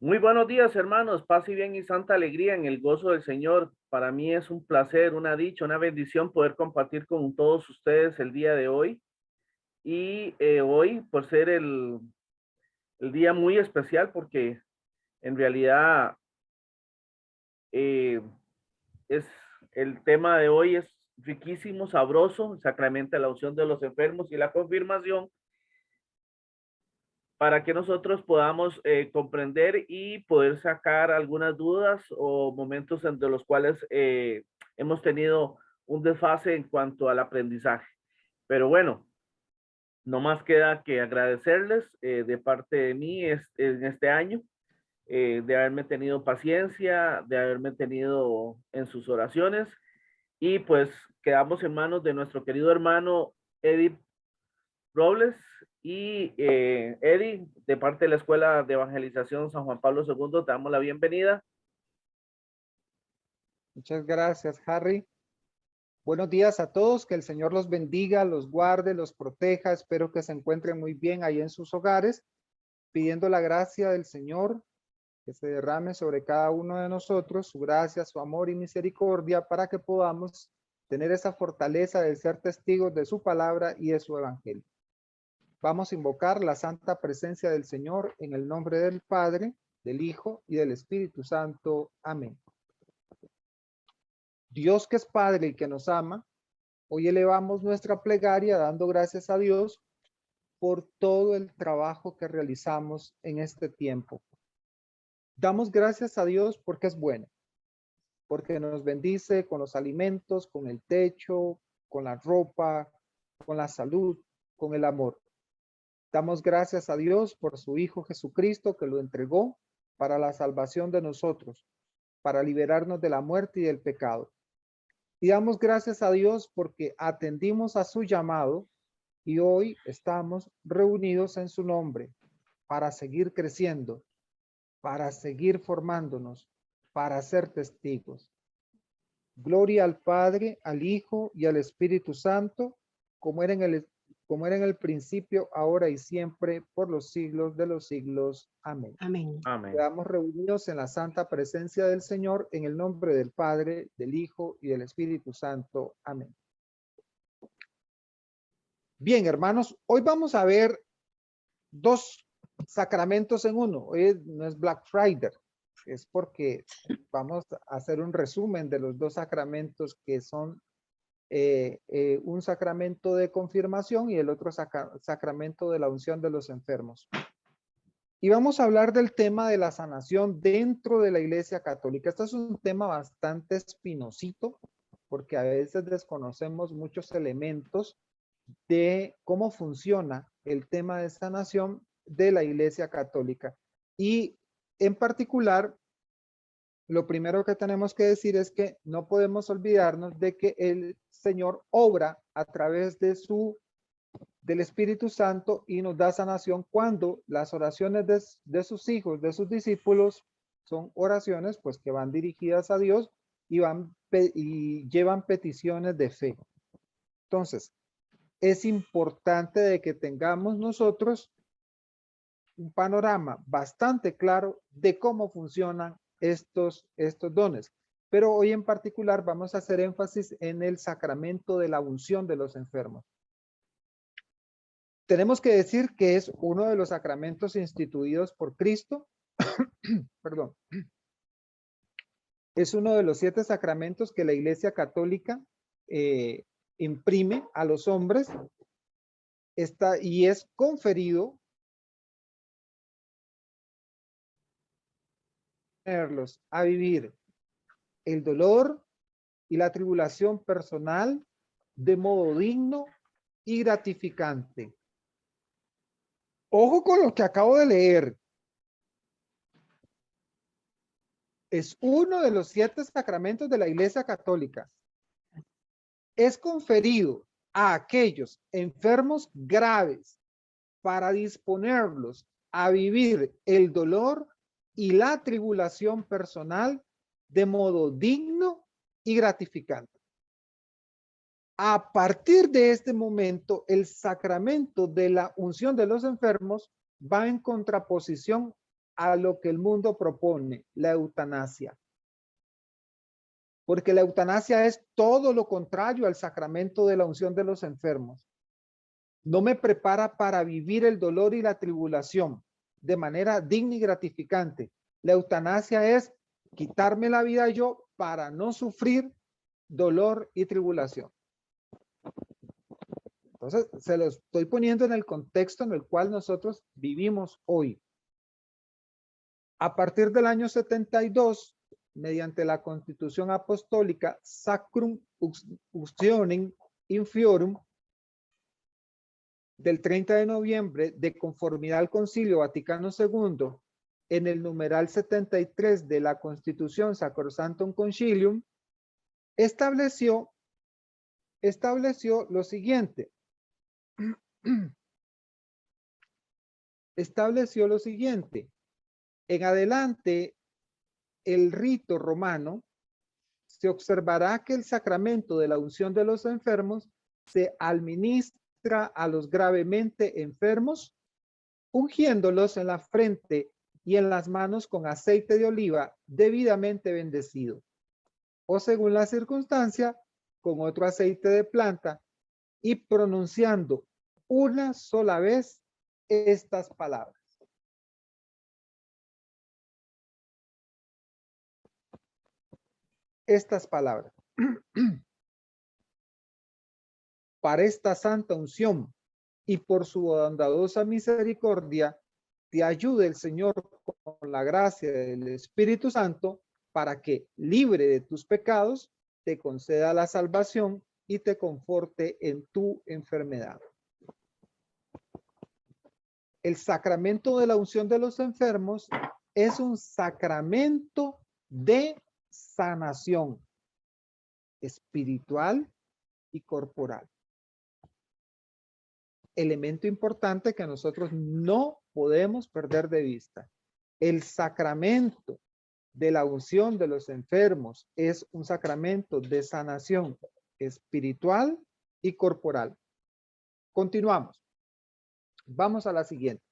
Muy buenos días, hermanos. Paz y bien y santa alegría en el gozo del Señor. Para mí es un placer, una dicha, una bendición poder compartir con todos ustedes el día de hoy. Y hoy, por ser el día muy especial, porque en realidad eh, es el tema de hoy es riquísimo, sabroso, el sacramento de la unción de los enfermos y la confirmación para que nosotros podamos comprender y poder sacar algunas dudas o momentos entre los cuales hemos tenido un desfase en cuanto al aprendizaje. Pero bueno, no más queda que agradecerles de parte de mí en este año, de haberme tenido paciencia, de haberme tenido en sus oraciones y pues quedamos en manos de nuestro querido hermano Edith Robles y Eddie, de parte de la Escuela de Evangelización San Juan Pablo II, te damos la bienvenida. Muchas gracias, Harry. Buenos días a todos, que el Señor los bendiga, los guarde, los proteja. Espero que se encuentren muy bien ahí en sus hogares, pidiendo la gracia del Señor que se derrame sobre cada uno de nosotros, su gracia, su amor y misericordia, para que podamos tener esa fortaleza de ser testigos de su palabra y de su evangelio. Vamos a invocar la santa presencia del Señor en el nombre del Padre, del Hijo y del Espíritu Santo. Amén. Dios, que es Padre y que nos ama, hoy elevamos nuestra plegaria dando gracias a Dios por todo el trabajo que realizamos en este tiempo. Damos gracias a Dios porque es bueno, porque nos bendice con los alimentos, con el techo, con la ropa, con la salud, con el amor. Damos gracias a Dios por su Hijo Jesucristo, que lo entregó para la salvación de nosotros, para liberarnos de la muerte y del pecado. Y damos gracias a Dios porque atendimos a su llamado y hoy estamos reunidos en su nombre para seguir creciendo, para seguir formándonos, para ser testigos. Gloria al Padre, al Hijo y al Espíritu Santo, como era en el principio, ahora y siempre, por los siglos de los siglos. Amén. Amén. Amén. Quedamos reunidos en la santa presencia del Señor, en el nombre del Padre, del Hijo y del Espíritu Santo. Amén. Bien, hermanos, hoy vamos a ver dos sacramentos en uno. Hoy no es Black Friday, es porque vamos a hacer un resumen de los dos sacramentos que son un sacramento de confirmación y el otro sacramento de la unción de los enfermos. Y vamos a hablar del tema de la sanación dentro de la Iglesia Católica. Este es un tema bastante espinosito porque a veces desconocemos muchos elementos de cómo funciona el tema de sanación de la Iglesia Católica. Y en particular, lo primero que tenemos que decir es que no podemos olvidarnos de que el Señor obra a través del Espíritu Santo y nos da sanación cuando las oraciones de sus hijos, de sus discípulos, son oraciones pues que van dirigidas a Dios y llevan peticiones de fe. Entonces, es importante de que tengamos nosotros un panorama bastante claro de cómo funcionan estos dones. Pero hoy en particular vamos a hacer énfasis en el sacramento de la unción de los enfermos. Tenemos que decir que es uno de los sacramentos instituidos por Cristo. Perdón. Es uno de los 7 sacramentos que la Iglesia Católica imprime a los hombres y es conferido a vivir el dolor y la tribulación personal de modo digno y gratificante. Ojo con lo que acabo de leer. Es uno de los 7 sacramentos de la Iglesia Católica. Es conferido a aquellos enfermos graves para disponerlos a vivir el dolor y la tribulación personal de modo digno y gratificante. A partir de este momento, el sacramento de la unción de los enfermos va en contraposición a lo que el mundo propone, la eutanasia. Porque la eutanasia es todo lo contrario al sacramento de la unción de los enfermos. No me prepara para vivir el dolor y la tribulación de manera digna y gratificante. La eutanasia es quitarme la vida yo para no sufrir dolor y tribulación. Entonces, se lo estoy poniendo en el contexto en el cual nosotros vivimos hoy. A partir del año 72, mediante la Constitución Apostólica Sacrum Unctionem Infiorum del 30 de noviembre, de conformidad al Concilio Vaticano II, en el numeral 73 de la Constitución Sacrosanctum Concilium, estableció lo siguiente. Estableció lo siguiente. En adelante, el rito romano se observará que el sacramento de la unción de los enfermos se administra a los gravemente enfermos, ungiéndolos en la frente y en las manos con aceite de oliva debidamente bendecido, o según la circunstancia, con otro aceite de planta, y pronunciando una sola vez estas palabras. Estas palabras. Para esta santa unción y por su bondadosa misericordia, te ayude el Señor con la gracia del Espíritu Santo para que, libre de tus pecados, te conceda la salvación y te conforte en tu enfermedad. El sacramento de la unción de los enfermos es un sacramento de sanación espiritual y corporal. Elemento importante que nosotros no podemos perder de vista. El sacramento de la unción de los enfermos es un sacramento de sanación espiritual y corporal. Continuamos. Vamos a la siguiente.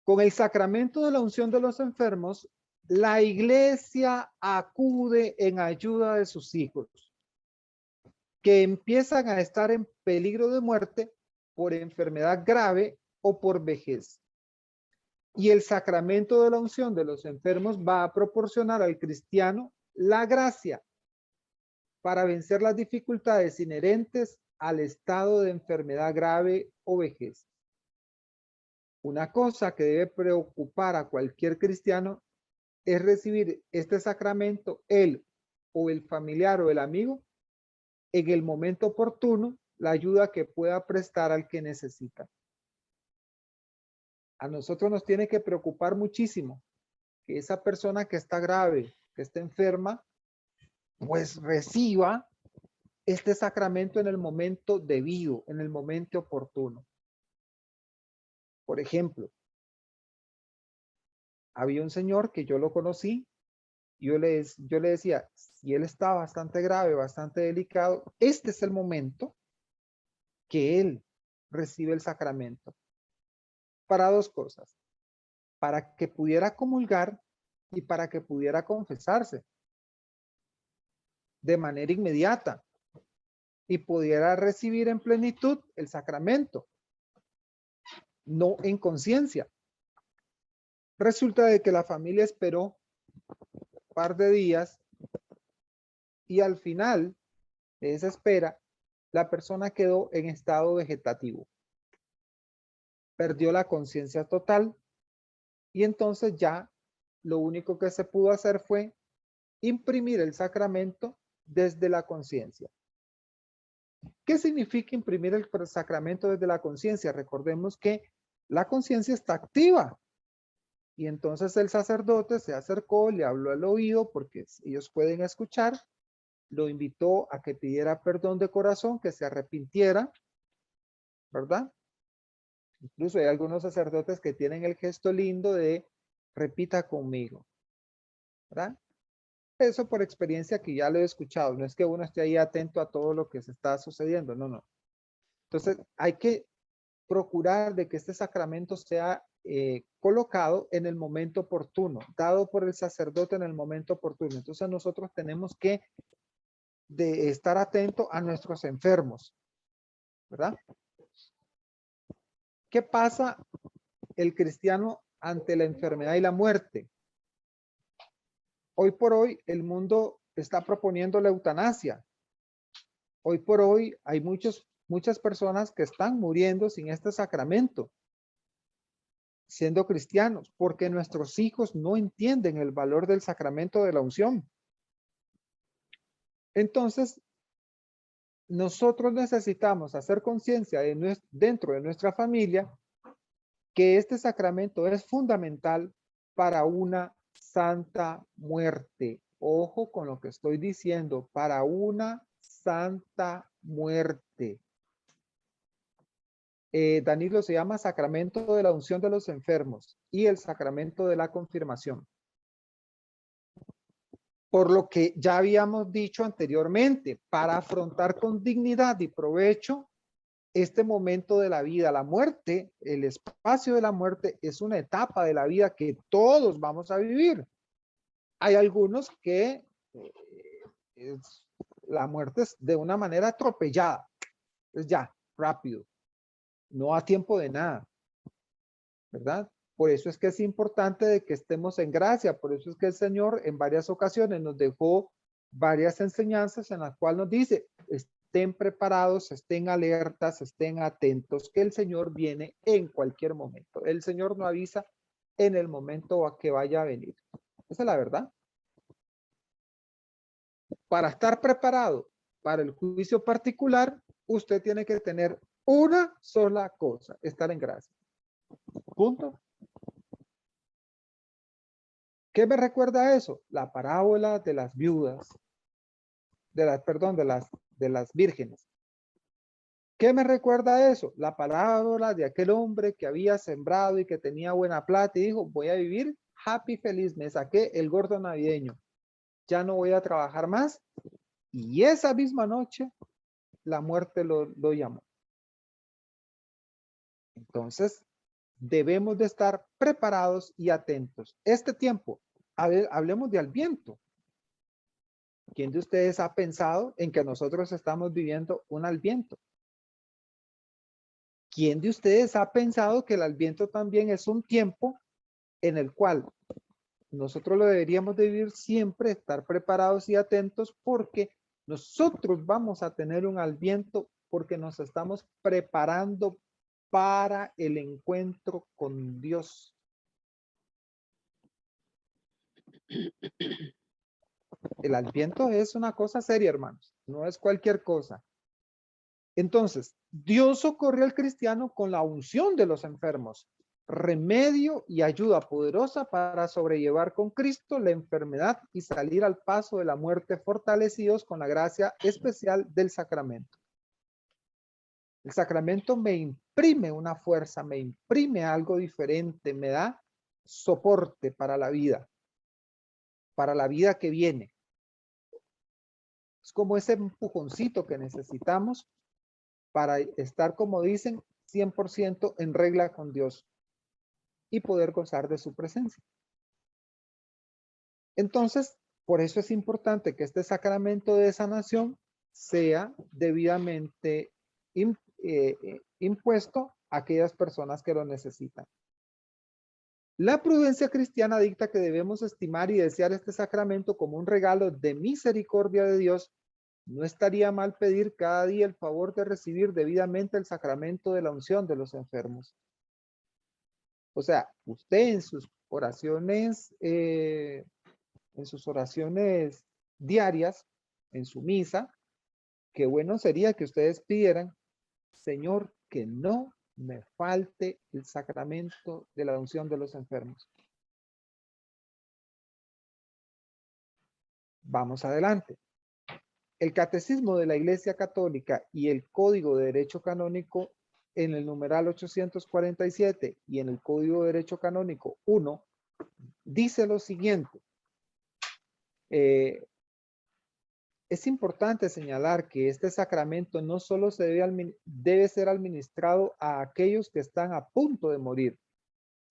Con el sacramento de la unción de los enfermos, la iglesia acude en ayuda de sus hijos, que empiezan a estar en peligro de muerte por enfermedad grave o por vejez. Y el sacramento de la unción de los enfermos va a proporcionar al cristiano la gracia para vencer las dificultades inherentes al estado de enfermedad grave o vejez. Una cosa que debe preocupar a cualquier cristiano es recibir este sacramento, él o el familiar o el amigo, en el momento oportuno, la ayuda que pueda prestar al que necesita. A nosotros nos tiene que preocupar muchísimo que esa persona que está grave, que está enferma, pues reciba este sacramento en el momento debido, en el momento oportuno. Por ejemplo, había un señor que yo lo conocí, yo le decía, si él está bastante grave, bastante delicado, este es el momento que él recibe el sacramento. Para dos cosas, para que pudiera comulgar y para que pudiera confesarse de manera inmediata y pudiera recibir en plenitud el sacramento, no en conciencia. Resulta de que la familia esperó un par de días y al final de esa espera, la persona quedó en estado vegetativo. Perdió la conciencia total y entonces ya lo único que se pudo hacer fue imprimir el sacramento desde la conciencia. ¿Qué significa imprimir el sacramento desde la conciencia? Recordemos que la conciencia está activa. Y entonces el sacerdote se acercó, le habló al oído porque ellos pueden escuchar, lo invitó a que pidiera perdón de corazón, que se arrepintiera, ¿verdad? Incluso hay algunos sacerdotes que tienen el gesto lindo de repita conmigo, ¿verdad? Eso por experiencia que ya lo he escuchado, no es que uno esté ahí atento a todo lo que se está sucediendo, no, no. Entonces hay que procurar de que este sacramento sea colocado en el momento oportuno, dado por el sacerdote en el momento oportuno. Entonces nosotros tenemos que estar atentos a nuestros enfermos, ¿verdad? ¿Qué pasa el cristiano ante la enfermedad y la muerte? Hoy por hoy el mundo está proponiendo la eutanasia. Hoy por hoy hay muchas personas que están muriendo sin este sacramento, siendo cristianos, porque nuestros hijos no entienden el valor del sacramento de la unción. Entonces, nosotros necesitamos hacer conciencia dentro de nuestra familia que este sacramento es fundamental para una santa muerte. Ojo con lo que estoy diciendo, para una santa muerte. Danilo, se llama sacramento de la unción de los enfermos y el sacramento de la confirmación. Por lo que ya habíamos dicho anteriormente, para afrontar con dignidad y provecho este momento de la vida. La muerte, el espacio de la muerte es una etapa de la vida que todos vamos a vivir. Hay algunos que la muerte es de una manera atropellada, es ya, rápido, no a tiempo de nada, ¿verdad? Por eso es que es importante de que estemos en gracia, por eso es que el Señor en varias ocasiones nos dejó varias enseñanzas en las cuales nos dice, estén preparados, estén alertas, estén atentos, que el Señor viene en cualquier momento. El Señor no avisa en el momento a que vaya a venir. Esa es la verdad. Para estar preparado para el juicio particular, usted tiene que tener una sola cosa, estar en gracia. Punto. ¿Qué me recuerda eso? La parábola de las viudas, de las vírgenes. ¿Qué me recuerda eso? La parábola de aquel hombre que había sembrado y que tenía buena plata y dijo, voy a vivir happy, feliz, me saqué el gordo navideño, ya no voy a trabajar más. Y esa misma noche, la muerte lo llamó. Entonces, debemos de estar preparados y atentos. Este tiempo, hablemos de Adviento. ¿Quién de ustedes ha pensado en que nosotros estamos viviendo un Adviento? ¿Quién de ustedes ha pensado que el Adviento también es un tiempo en el cual nosotros lo deberíamos de vivir siempre, estar preparados y atentos porque nosotros vamos a tener un Adviento porque nos estamos preparando para el encuentro con Dios? El Adviento es una cosa seria, hermanos, no es cualquier cosa. Entonces, Dios socorrió al cristiano con la unción de los enfermos, remedio y ayuda poderosa para sobrellevar con Cristo la enfermedad y salir al paso de la muerte fortalecidos con la gracia especial del sacramento. El sacramento me imprime una fuerza, me imprime algo diferente, me da soporte para la vida que viene. Es como ese empujoncito que necesitamos para estar, como dicen, 100% en regla con Dios y poder gozar de su presencia. Entonces, por eso es importante que este sacramento de sanación sea debidamente impuesto a aquellas personas que lo necesitan. La prudencia cristiana dicta que debemos estimar y desear este sacramento como un regalo de misericordia de Dios. No estaría mal pedir cada día el favor de recibir debidamente el sacramento de la unción de los enfermos. O sea, usted en sus oraciones diarias, en su misa, qué bueno sería que ustedes pidieran, Señor, que no me falte el sacramento de la unción de los enfermos. Vamos adelante. El Catecismo de la Iglesia Católica y el Código de Derecho Canónico en el numeral 847 y en el Código de Derecho Canónico 1 dice lo siguiente. Es importante señalar que este sacramento no solo debe ser administrado a aquellos que están a punto de morir,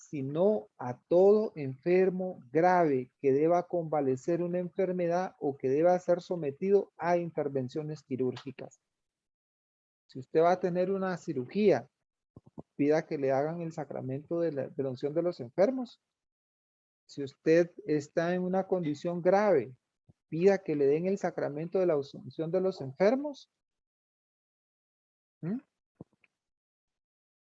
sino a todo enfermo grave que deba convalecer una enfermedad o que deba ser sometido a intervenciones quirúrgicas. Si usted va a tener una cirugía, pida que le hagan el sacramento de la unción de los enfermos. Si usted está en una condición grave, pida que le den el sacramento de la unción de los enfermos. ¿Mm?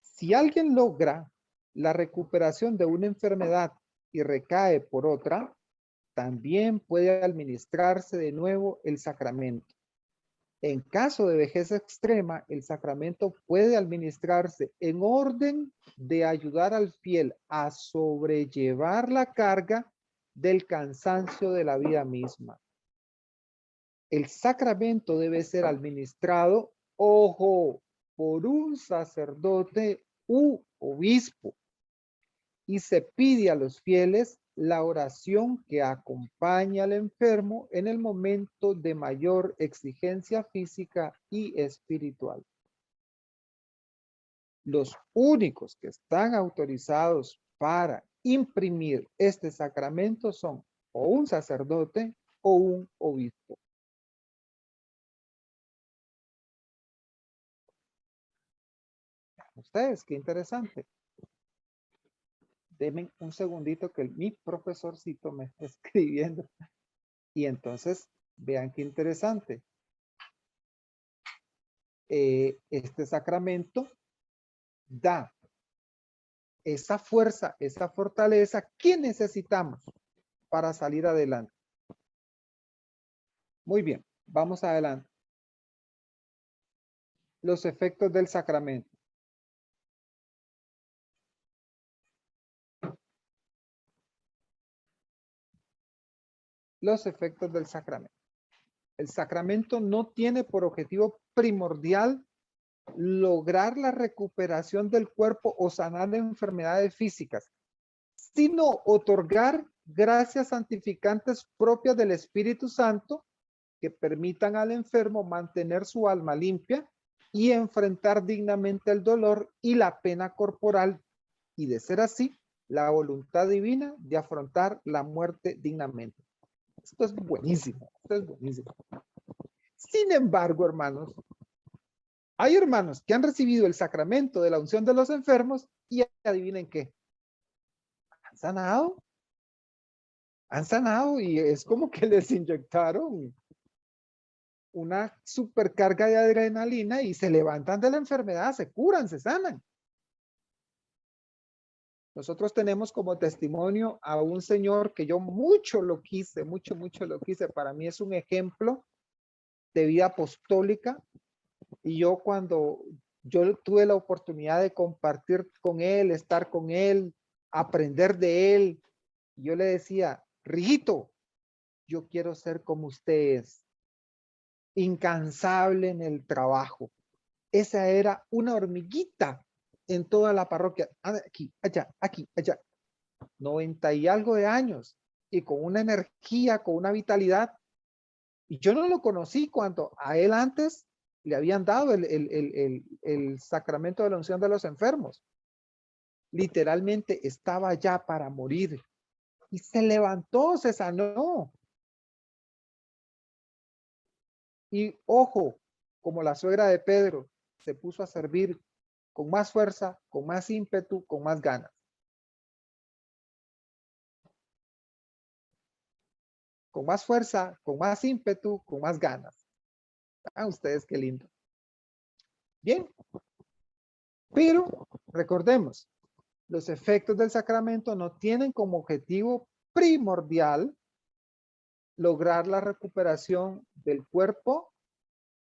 Si alguien logra la recuperación de una enfermedad y recae por otra, también puede administrarse de nuevo el sacramento. En caso de vejez extrema, el sacramento puede administrarse en orden de ayudar al fiel a sobrellevar la carga del cansancio de la vida misma. El sacramento debe ser administrado, ojo, por un sacerdote u obispo, y se pide a los fieles la oración que acompaña al enfermo en el momento de mayor exigencia física y espiritual. Los únicos que están autorizados para imprimir este sacramento son o un sacerdote o un obispo. Ustedes, qué interesante. Denme un segundito que mi profesorcito me está escribiendo. Y entonces, vean qué interesante. Este sacramento da esa fuerza, esa fortaleza que necesitamos para salir adelante. Muy bien, vamos adelante. Los efectos del sacramento. Los efectos del sacramento. El sacramento no tiene por objetivo primordial lograr la recuperación del cuerpo o sanar de enfermedades físicas, sino otorgar gracias santificantes propias del Espíritu Santo que permitan al enfermo mantener su alma limpia y enfrentar dignamente el dolor y la pena corporal, y de ser así, la voluntad divina de afrontar la muerte dignamente. Esto es buenísimo, esto es buenísimo. Sin embargo, hermanos, hay hermanos que han recibido el sacramento de la unción de los enfermos y adivinen qué. Han sanado y es como que les inyectaron una supercarga de adrenalina y se levantan de la enfermedad, se curan, se sanan. Nosotros tenemos como testimonio a un señor que yo mucho lo quise, mucho lo quise. Para mí es un ejemplo de vida apostólica. Y yo cuando yo tuve la oportunidad de compartir con él, estar con él, aprender de él, yo le decía, Rijito, yo quiero ser como usted es, incansable en el trabajo. Esa era una hormiguita en toda la parroquia, aquí, allá, 90 y algo de años, y con una energía, con una vitalidad. Y yo no lo conocí cuando a él antes le habían dado el sacramento de la unción de los enfermos. Literalmente estaba ya para morir. Y se levantó, se sanó. Y ojo, como la suegra de Pedro, se puso a servir con más fuerza, con más ímpetu, con más ganas. Con más fuerza, con más ímpetu, con más ganas. Ah, ustedes qué lindo. Bien. Pero recordemos, los efectos del sacramento no tienen como objetivo primordial lograr la recuperación del cuerpo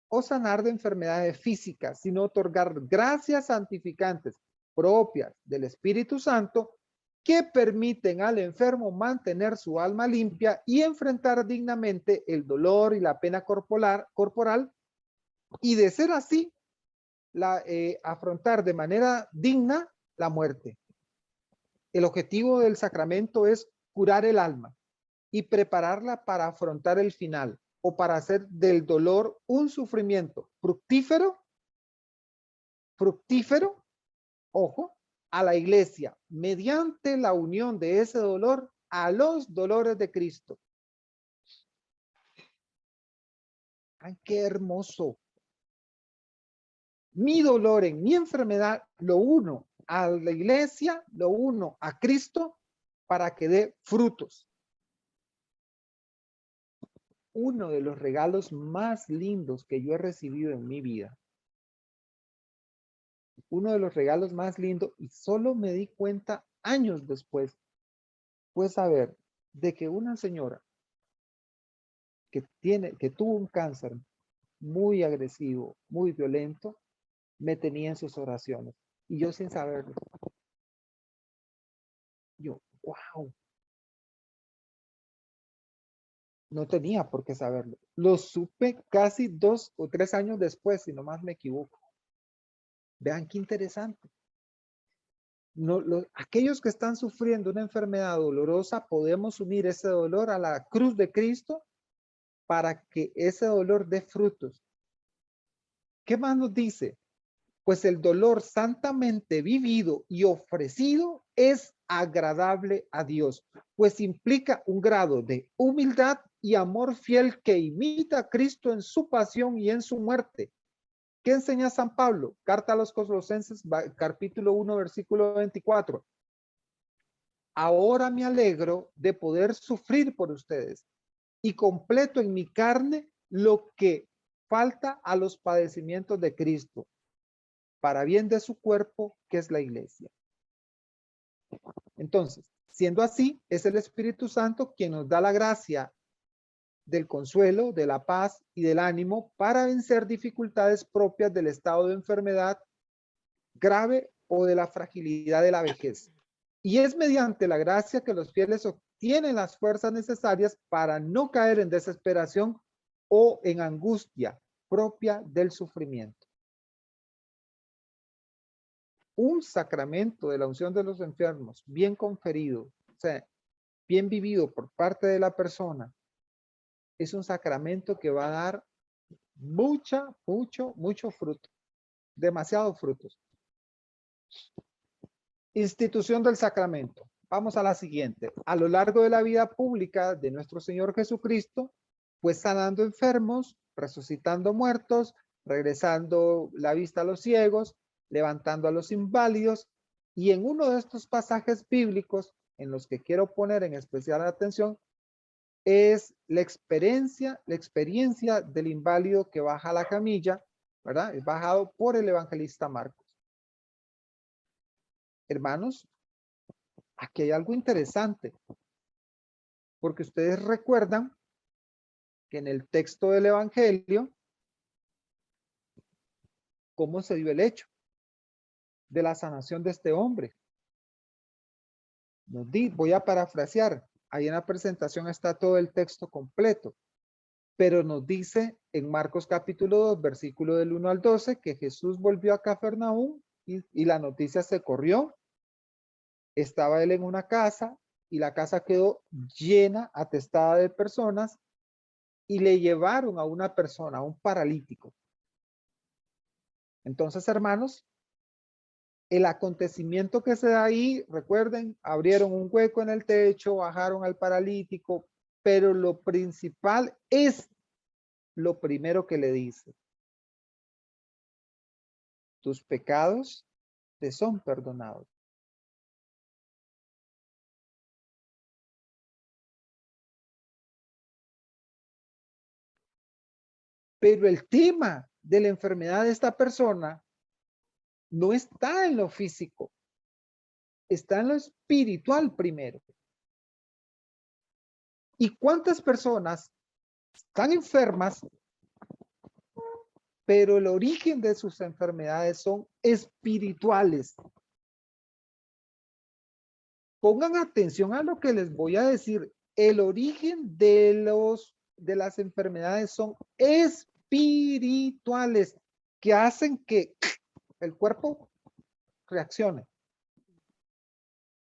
o sanar de enfermedades físicas, sino otorgar gracias santificantes propias del Espíritu Santo que permiten al enfermo mantener su alma limpia y enfrentar dignamente el dolor y la pena corporal y de ser así, afrontar de manera digna la muerte. El objetivo del sacramento es curar el alma y prepararla para afrontar el final o para hacer del dolor un sufrimiento fructífero, ojo, a la iglesia mediante la unión de ese dolor a los dolores de Cristo. ¡Ay, qué hermoso! Mi dolor en mi enfermedad lo uno a la iglesia, lo uno a Cristo para que dé frutos. Uno de los regalos más lindos que yo he recibido en mi vida. Uno de los regalos más lindos, y solo me di cuenta años después, fue saber de que una señora que tuvo un cáncer muy agresivo, muy violento, me tenía en sus oraciones. Y yo sin saberlo. Yo, wow. No tenía por qué saberlo. Lo supe casi 2 o 3 años después, si no más me equivoco. Vean qué interesante. No, aquellos que están sufriendo una enfermedad dolorosa, podemos unir ese dolor a la cruz de Cristo para que ese dolor dé frutos. ¿Qué más nos dice? Pues el dolor santamente vivido y ofrecido es agradable a Dios, pues implica un grado de humildad y amor fiel que imita a Cristo en su pasión y en su muerte. ¿Qué enseña San Pablo? Carta a los Colosenses, capítulo 1, versículo 24. Ahora me alegro de poder sufrir por ustedes y completo en mi carne lo que falta a los padecimientos de Cristo, para bien de su cuerpo, que es la iglesia. Entonces, siendo así, es el Espíritu Santo quien nos da la gracia del consuelo, de la paz y del ánimo para vencer dificultades propias del estado de enfermedad grave o de la fragilidad de la vejez. Y es mediante la gracia que los fieles obtienen las fuerzas necesarias para no caer en desesperación o en angustia propia del sufrimiento. Un sacramento de la unción de los enfermos bien conferido, o sea, bien vivido por parte de la persona, es un sacramento que va a dar mucho fruto, demasiados frutos. Institución del sacramento. Vamos a la siguiente. A lo largo de la vida pública de nuestro Señor Jesucristo, pues sanando enfermos, resucitando muertos, regresando la vista a los ciegos, levantando a los inválidos, y en uno de estos pasajes bíblicos en los que quiero poner en especial atención es la experiencia del inválido que baja a la camilla, ¿verdad? Es bajado por el evangelista Marcos. Hermanos, aquí hay algo interesante, porque ustedes recuerdan que en el texto del evangelio, ¿cómo se dio el hecho de la sanación de este hombre? Voy a parafrasear, ahí en la presentación está todo el texto completo, pero nos dice en Marcos capítulo 2, versículo del 1 al 12, que Jesús volvió a Cafarnaúm y la noticia se corrió. Estaba él en una casa y la casa quedó llena, atestada de personas, y le llevaron a una persona, a un paralítico. Entonces, hermanos, el acontecimiento que se da ahí, recuerden, abrieron un hueco en el techo, bajaron al paralítico, pero lo principal es lo primero que le dice: tus pecados te son perdonados. Pero el tema de la enfermedad de esta persona no está en lo físico, está en lo espiritual primero. ¿Y cuántas personas están enfermas, pero el origen de sus enfermedades son espirituales? Pongan atención a lo que les voy a decir. El origen de las enfermedades son espirituales, que hacen que el cuerpo reaccione,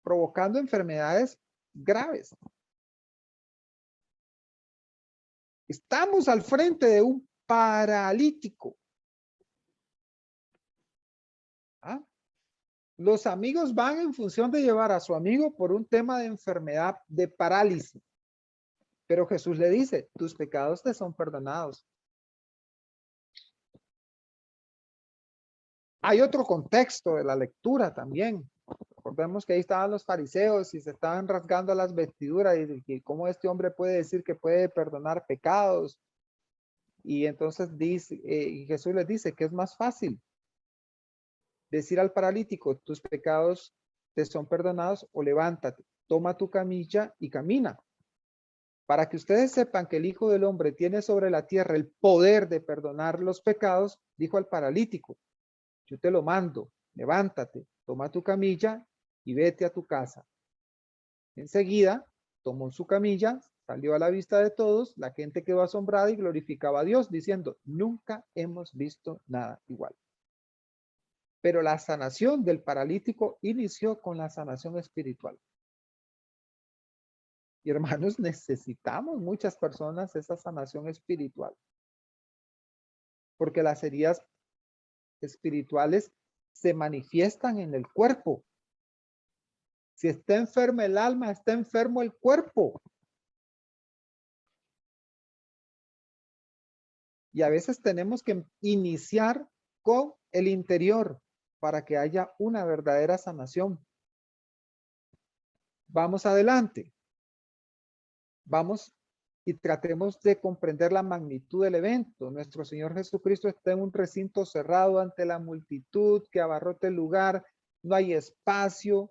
provocando enfermedades graves. Estamos al frente de un paralítico. ¿Ah? Los amigos van en función de llevar a su amigo por un tema de enfermedad, de parálisis. Pero Jesús le dice, tus pecados te son perdonados. Hay otro contexto de la lectura también. Recordemos que ahí estaban los fariseos y se estaban rasgando las vestiduras y cómo este hombre puede decir que puede perdonar pecados. Y entonces dice, y Jesús les dice que es más fácil decir al paralítico, tus pecados te son perdonados, o levántate, toma tu camilla y camina. Para que ustedes sepan que el Hijo del Hombre tiene sobre la tierra el poder de perdonar los pecados, dijo al paralítico, yo te lo mando, levántate, toma tu camilla y vete a tu casa. Enseguida tomó su camilla, salió a la vista de todos, la gente quedó asombrada y glorificaba a Dios, diciendo, nunca hemos visto nada igual. Pero la sanación del paralítico inició con la sanación espiritual. Y hermanos, necesitamos muchas personas esa sanación espiritual. Porque las heridas espirituales se manifiestan en el cuerpo. Si está enfermo el alma, está enfermo el cuerpo. Y a veces tenemos que iniciar con el interior para que haya una verdadera sanación. Vamos adelante. Vamos y tratemos de comprender la magnitud del evento. Nuestro Señor Jesucristo está en un recinto cerrado ante la multitud que abarrota el lugar. No hay espacio.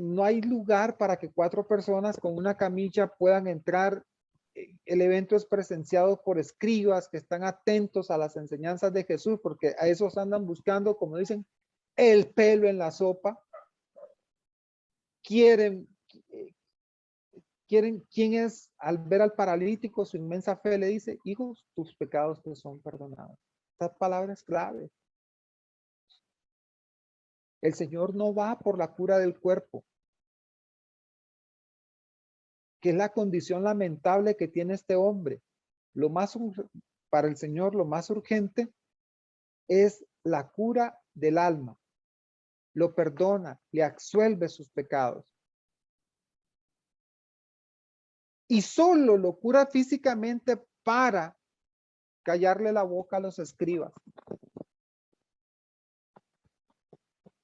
No hay lugar para que 4 personas con una camilla puedan entrar. El evento es presenciado por escribas que están atentos a las enseñanzas de Jesús, porque a esos andan buscando, como dicen, el pelo en la sopa. Quieren, ¿quién es? Al ver al paralítico, su inmensa fe le dice, hijos, tus pecados te son perdonados. Esta palabra es clave. El Señor no va por la cura del cuerpo, que es la condición lamentable que tiene este hombre. Para el Señor, lo más urgente es la cura del alma. Lo perdona, le absuelve sus pecados. Y solo lo cura físicamente para callarle la boca a los escribas.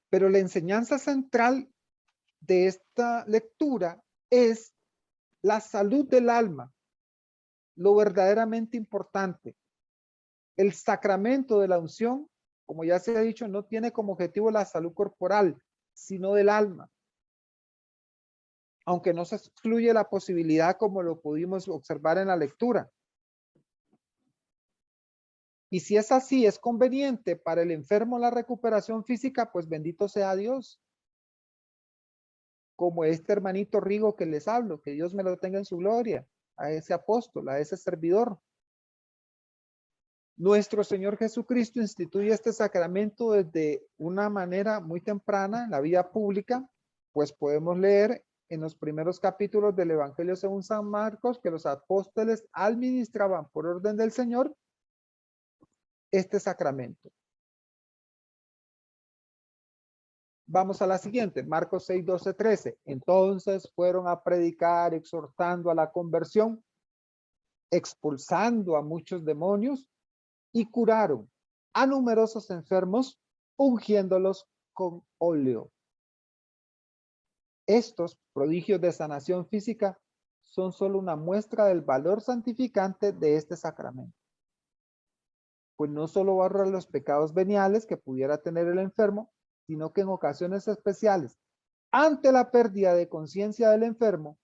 Pero la enseñanza central de esta lectura es la salud del alma, lo verdaderamente importante. El sacramento de la unción, como ya se ha dicho, no tiene como objetivo la salud corporal, sino del alma. Aunque no se excluye la posibilidad, como lo pudimos observar en la lectura. Y si es así, es conveniente para el enfermo la recuperación física, pues bendito sea Dios. Como este hermanito Rigo que les hablo, que Dios me lo tenga en su gloria, a ese apóstol, a ese servidor. Nuestro Señor Jesucristo instituye este sacramento desde una manera muy temprana en la vida pública, pues podemos leer en los primeros capítulos del Evangelio según San Marcos que los apóstoles administraban por orden del Señor este sacramento. Vamos a la siguiente, Marcos 6, 12, 13. Entonces fueron a predicar exhortando a la conversión, expulsando a muchos demonios y curaron a numerosos enfermos, ungiéndolos con óleo. Estos prodigios de sanación física son solo una muestra del valor santificante de este sacramento. Pues no solo borra los pecados veniales que pudiera tener el enfermo, sino que en ocasiones especiales, ante la pérdida de conciencia del enfermo,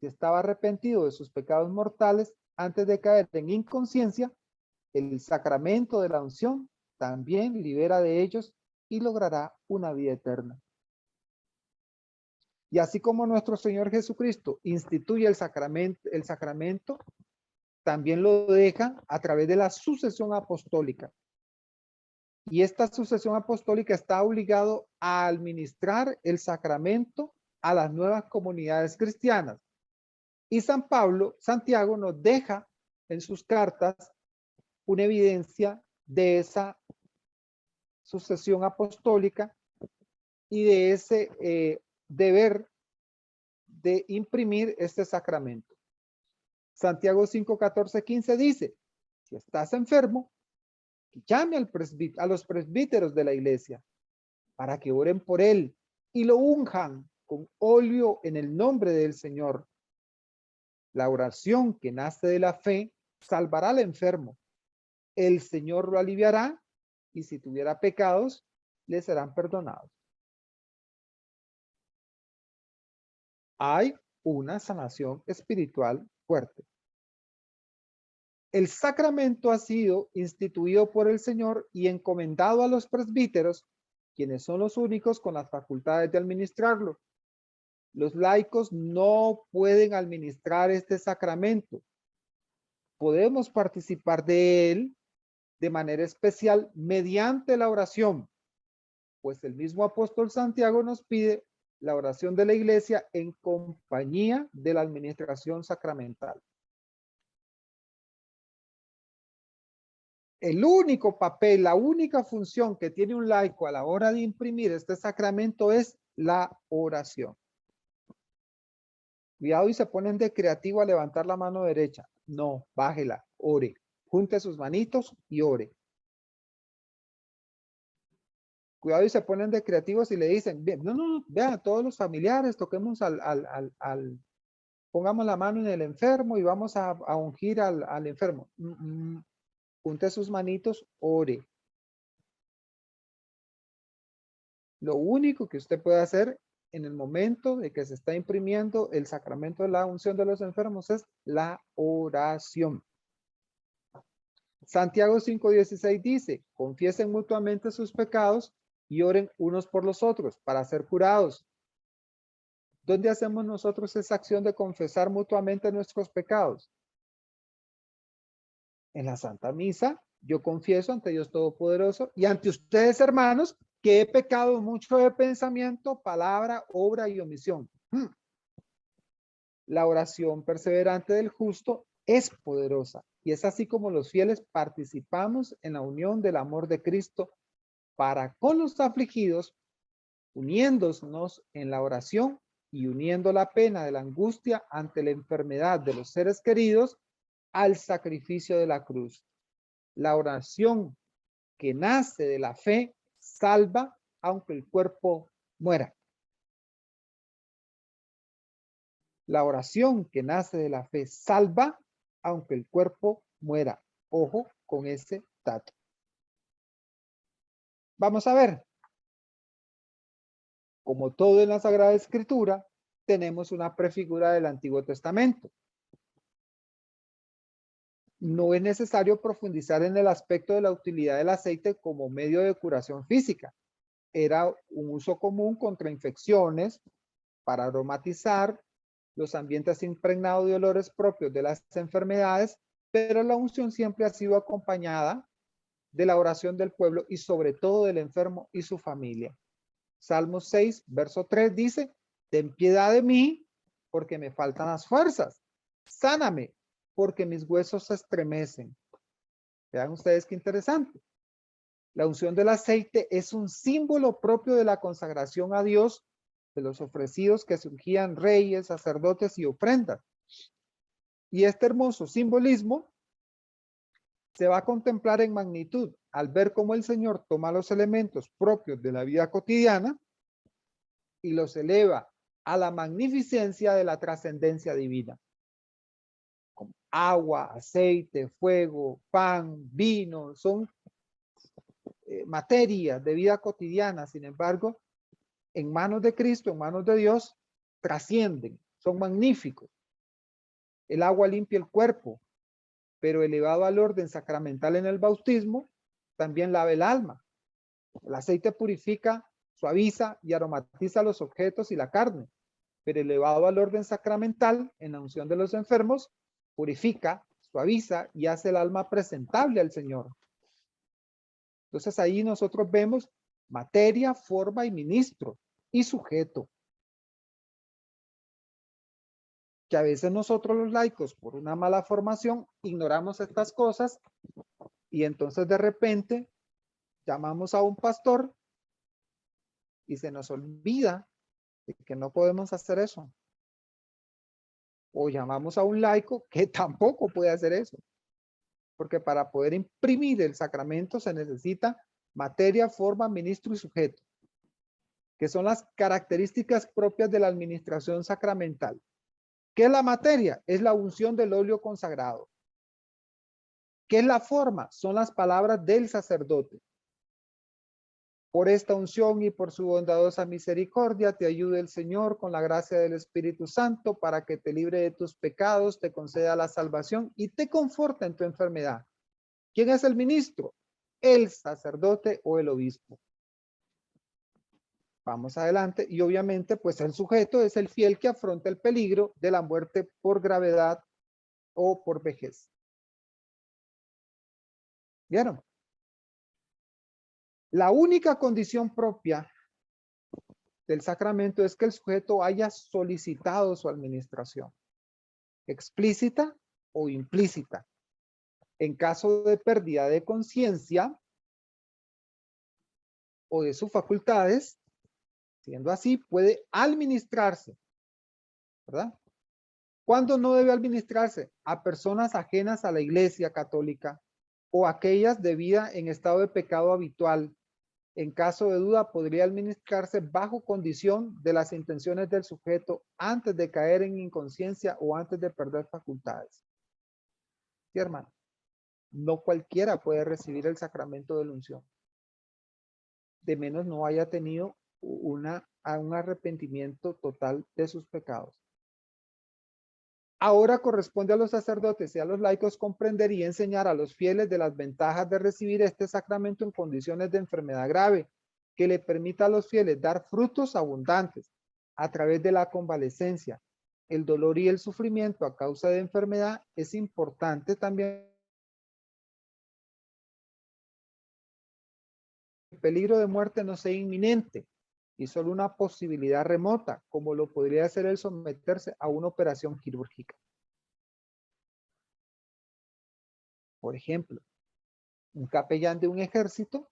que estaba arrepentido de sus pecados mortales, antes de caer en inconsciencia, el sacramento de la unción también libera de ellos y logrará una vida eterna. Y así como nuestro Señor Jesucristo instituye el sacramento, también lo deja a través de la sucesión apostólica. Y esta sucesión apostólica está obligado a administrar el sacramento a las nuevas comunidades cristianas. Y Santiago nos deja en sus cartas una evidencia de esa sucesión apostólica y de ese deber de imprimir este sacramento. Santiago 5, 14, 15 dice, si estás enfermo, llame a los presbíteros de la iglesia para que oren por él y lo unjan con óleo en el nombre del Señor. La oración que nace de la fe salvará al enfermo. El Señor lo aliviará y si tuviera pecados, le serán perdonados. Hay una sanación espiritual fuerte. El sacramento ha sido instituido por el Señor y encomendado a los presbíteros, quienes son los únicos con las facultades de administrarlo. Los laicos no pueden administrar este sacramento. Podemos participar de él de manera especial mediante la oración, pues el mismo apóstol Santiago nos pide la oración de la iglesia en compañía de la administración sacramental. El único papel, la única función que tiene un laico a la hora de imprimir este sacramento es la oración. Cuidado y se ponen de creativo a levantar la mano derecha. No, bájela, ore. Junte sus manitos y ore. Cuidado y se ponen de creativos y le dicen, no, vean, todos los familiares, toquemos pongamos la mano en el enfermo y vamos a ungir al enfermo. Junte sus manitos, ore. Lo único que usted puede hacer en el momento de que se está imprimiendo el sacramento de la unción de los enfermos es la oración. Santiago 5:16 dice, confiesen mutuamente sus pecados y oren unos por los otros para ser curados. ¿Dónde hacemos nosotros esa acción de confesar mutuamente nuestros pecados? En la Santa Misa, yo confieso ante Dios Todopoderoso y ante ustedes, hermanos, que he pecado mucho de pensamiento, palabra, obra y omisión. La oración perseverante del justo es poderosa y es así como los fieles participamos en la unión del amor de Cristo para con los afligidos, uniéndonos en la oración y uniendo la pena de la angustia ante la enfermedad de los seres queridos al sacrificio de la cruz. La oración que nace de la fe salva aunque el cuerpo muera. La oración que nace de la fe salva aunque el cuerpo muera. Ojo con ese dato. Vamos a ver. Como todo en la Sagrada Escritura, tenemos una prefigura del Antiguo Testamento. No es necesario profundizar en el aspecto de la utilidad del aceite como medio de curación física. Era un uso común contra infecciones, para aromatizar los ambientes impregnados de olores propios de las enfermedades, pero la unción siempre ha sido acompañada de la oración del pueblo y sobre todo del enfermo y su familia. Salmo 6, verso 3 dice, ten piedad de mí porque me faltan las fuerzas. Sáname porque mis huesos se estremecen. Vean ustedes qué interesante. La unción del aceite es un símbolo propio de la consagración a Dios de los ofrecidos que surgían reyes, sacerdotes y ofrendas. Y este hermoso simbolismo se va a contemplar en magnitud al ver cómo el Señor toma los elementos propios de la vida cotidiana y los eleva a la magnificencia de la trascendencia divina. Como agua, aceite, fuego, pan, vino, son materias de vida cotidiana. Sin embargo, en manos de Cristo, en manos de Dios, trascienden, son magníficos. El agua limpia el cuerpo, pero elevado al orden sacramental en el bautismo, también lava el alma. El aceite purifica, suaviza y aromatiza los objetos y la carne, pero elevado al orden sacramental en la unción de los enfermos, purifica, suaviza y hace el alma presentable al Señor. Entonces ahí nosotros vemos materia, forma y ministro y sujeto. Que a veces nosotros los laicos, por una mala formación, ignoramos estas cosas y entonces de repente llamamos a un pastor y se nos olvida de que no podemos hacer eso. O llamamos a un laico que tampoco puede hacer eso. Porque para poder imprimir el sacramento se necesita materia, forma, ministro y sujeto, que son las características propias de la administración sacramental. ¿Qué es la materia? Es la unción del óleo consagrado. ¿Qué es la forma? Son las palabras del sacerdote. Por esta unción y por su bondadosa misericordia te ayude el Señor con la gracia del Espíritu Santo para que te libre de tus pecados, te conceda la salvación y te conforte en tu enfermedad. ¿Quién es el ministro? El sacerdote o el obispo. Vamos adelante y obviamente pues el sujeto es el fiel que afronta el peligro de la muerte por gravedad o por vejez. ¿Vieron? La única condición propia del sacramento es que el sujeto haya solicitado su administración, explícita o implícita. En caso de pérdida de conciencia o de sus facultades, siendo así, puede administrarse, ¿verdad? ¿Cuándo no debe administrarse? A personas ajenas a la Iglesia Católica o aquellas de vida en estado de pecado habitual. En caso de duda, podría administrarse bajo condición de las intenciones del sujeto antes de caer en inconsciencia o antes de perder facultades. Sí, hermano. No cualquiera puede recibir el sacramento de la unción. De menos no haya tenido un arrepentimiento total de sus pecados. Ahora corresponde a los sacerdotes y a los laicos comprender y enseñar a los fieles de las ventajas de recibir este sacramento en condiciones de enfermedad grave, que le permita a los fieles dar frutos abundantes a través de la convalecencia. El dolor y el sufrimiento a causa de enfermedad es importante también. El peligro de muerte no sea inminente y solo una posibilidad remota, como lo podría ser el someterse a una operación quirúrgica. Por ejemplo, un capellán de un ejército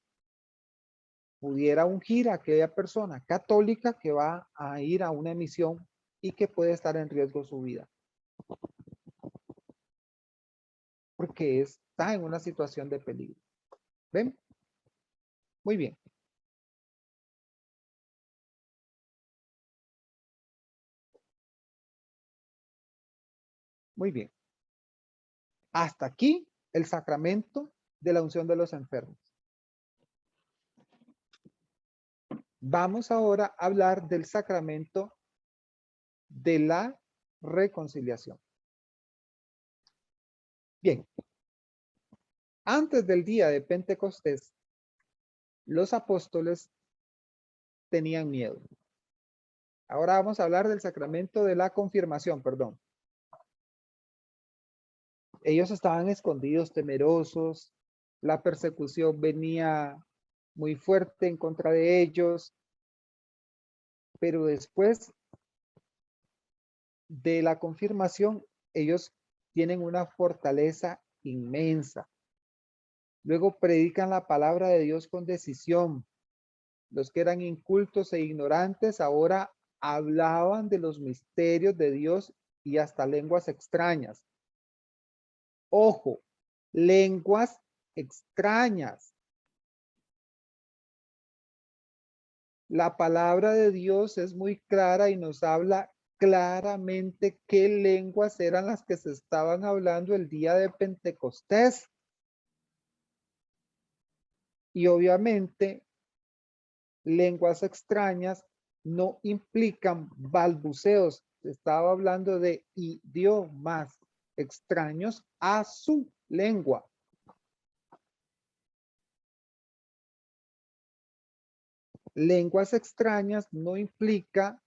pudiera ungir a aquella persona católica que va a ir a una misión y que puede estar en riesgo su vida. Porque está en una situación de peligro. ¿Ven? Muy bien. Muy bien. Hasta aquí el sacramento de la unción de los enfermos. Vamos ahora a hablar del sacramento de la reconciliación. Bien. Antes del día de Pentecostés, los apóstoles tenían miedo. Ahora vamos a hablar del sacramento de la confirmación, perdón. Ellos estaban escondidos, temerosos. La persecución venía muy fuerte en contra de ellos. Pero después de la confirmación, ellos tienen una fortaleza inmensa. Luego predican la palabra de Dios con decisión. Los que eran incultos e ignorantes ahora hablaban de los misterios de Dios y hasta lenguas extrañas. Ojo, lenguas extrañas. La palabra de Dios es muy clara y nos habla claramente qué lenguas eran las que se estaban hablando el día de Pentecostés. Y obviamente, lenguas extrañas no implican balbuceos. Estaba hablando de idiomas extraños a su lengua. Lenguas extrañas no implica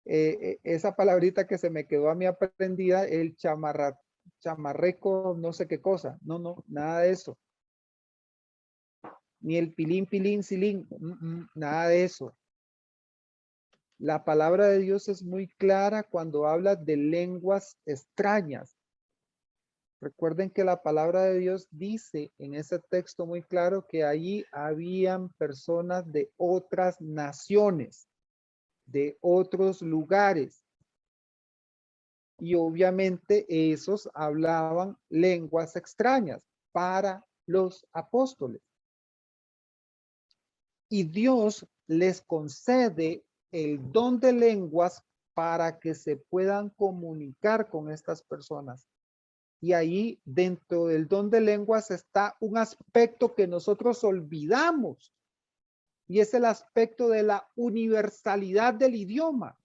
esa palabrita que se me quedó a mí aprendida, el chamarreco, no sé qué cosa. No, no, nada de eso. Ni el pilín, pilín, silín, nada de eso. La palabra de Dios es muy clara cuando habla de lenguas extrañas. Recuerden que la palabra de Dios dice en ese texto muy claro que allí habían personas de otras naciones, de otros lugares. Y obviamente esos hablaban lenguas extrañas para los apóstoles. Y Dios les concede el don de lenguas para que se puedan comunicar con estas personas. Y ahí dentro del don de lenguas está un aspecto que nosotros olvidamos. Y es el aspecto de la universalidad del idioma.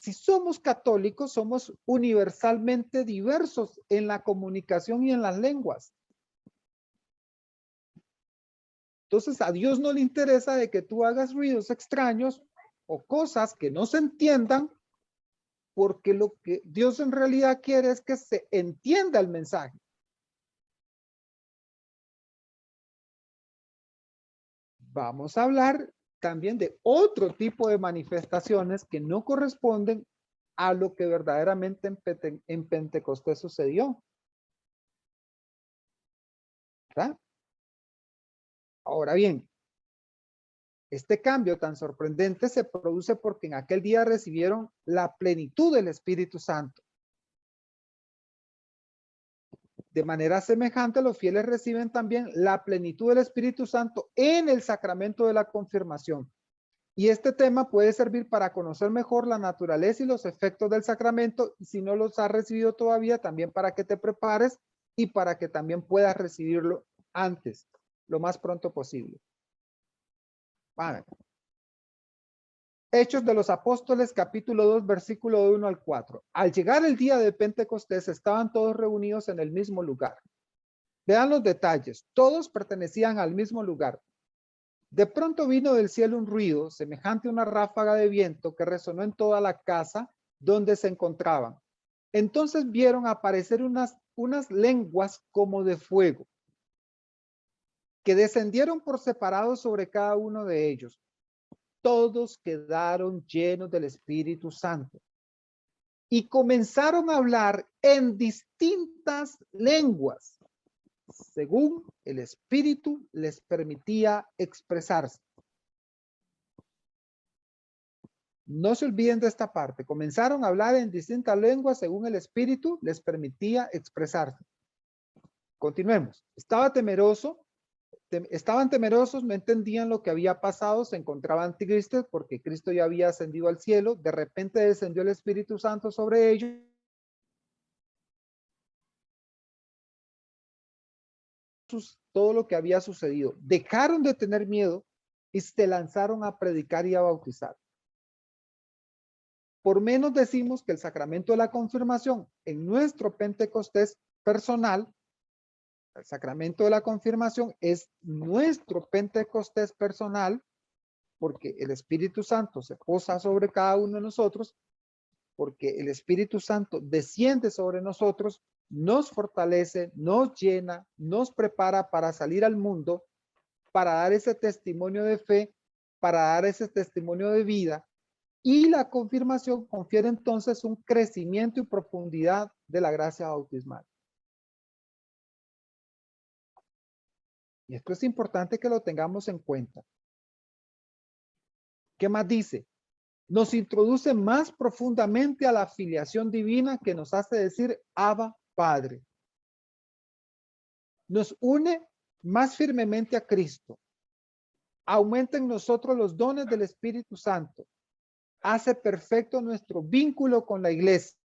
Si somos católicos, somos universalmente diversos en la comunicación y en las lenguas. Entonces a Dios no le interesa de que tú hagas ruidos extraños o cosas que no se entiendan, porque lo que Dios en realidad quiere es que se entienda el mensaje. Vamos a hablar también de otro tipo de manifestaciones que no corresponden a lo que verdaderamente en Pentecostés sucedió. ¿Verdad? Ahora bien, este cambio tan sorprendente se produce porque en aquel día recibieron la plenitud del Espíritu Santo. De manera semejante, los fieles reciben también la plenitud del Espíritu Santo en el sacramento de la confirmación. Y este tema puede servir para conocer mejor la naturaleza y los efectos del sacramento. Y si no los has recibido todavía, también para que te prepares y para que también puedas recibirlo antes, lo más pronto posible. Vale. Hechos de los Apóstoles, capítulo 2, versículo 1 al 4. Al llegar el día de Pentecostés, estaban todos reunidos en el mismo lugar. Vean los detalles. Todos pertenecían al mismo lugar. De pronto vino del cielo un ruido semejante a una ráfaga de viento que resonó en toda la casa donde se encontraban. Entonces vieron aparecer unas lenguas como de fuego que descendieron por separado sobre cada uno de ellos. Todos quedaron llenos del Espíritu Santo y comenzaron a hablar en distintas lenguas, según el Espíritu les permitía expresarse. No se olviden de esta parte. Comenzaron a hablar en distintas lenguas según el Espíritu les permitía expresarse. Continuemos. Estaban temerosos, no entendían lo que había pasado, se encontraban tristes porque Cristo ya había ascendido al cielo. De repente descendió el Espíritu Santo sobre ellos. Todo lo que había sucedido. Dejaron de tener miedo y se lanzaron a predicar y a bautizar. Por menos decimos que el sacramento de la confirmación en nuestro Pentecostés personal, el sacramento de la confirmación es nuestro Pentecostés personal, porque el Espíritu Santo se posa sobre cada uno de nosotros, porque el Espíritu Santo desciende sobre nosotros, nos fortalece, nos llena, nos prepara para salir al mundo, para dar ese testimonio de fe, para dar ese testimonio de vida. Y la confirmación confiere entonces un crecimiento y profundidad de la gracia bautismal. Y esto es importante que lo tengamos en cuenta. ¿Qué más dice? Nos introduce más profundamente a la filiación divina que nos hace decir Abba, Padre. Nos une más firmemente a Cristo. Aumenta en nosotros los dones del Espíritu Santo. Hace perfecto nuestro vínculo con la iglesia.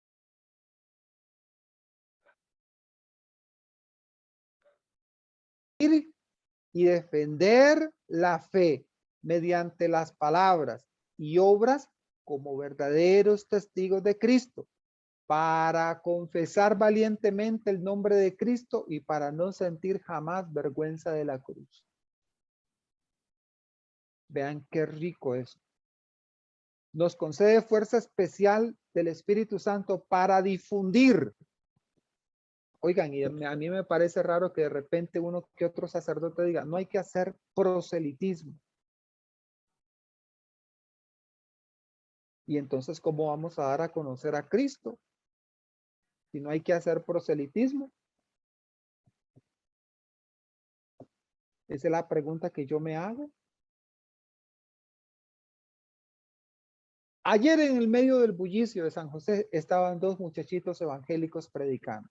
Y defender la fe mediante las palabras y obras como verdaderos testigos de Cristo, para confesar valientemente el nombre de Cristo y para no sentir jamás vergüenza de la cruz. Vean qué rico es. Nos concede fuerza especial del Espíritu Santo para difundir. Oigan, y a mí me parece raro que de repente uno que otro sacerdote diga, no hay que hacer proselitismo. Y entonces, ¿cómo vamos a dar a conocer a Cristo? si no hay que hacer proselitismo? Esa es la pregunta que yo me hago. Ayer en el medio del bullicio de San José estaban dos muchachitos evangélicos predicando.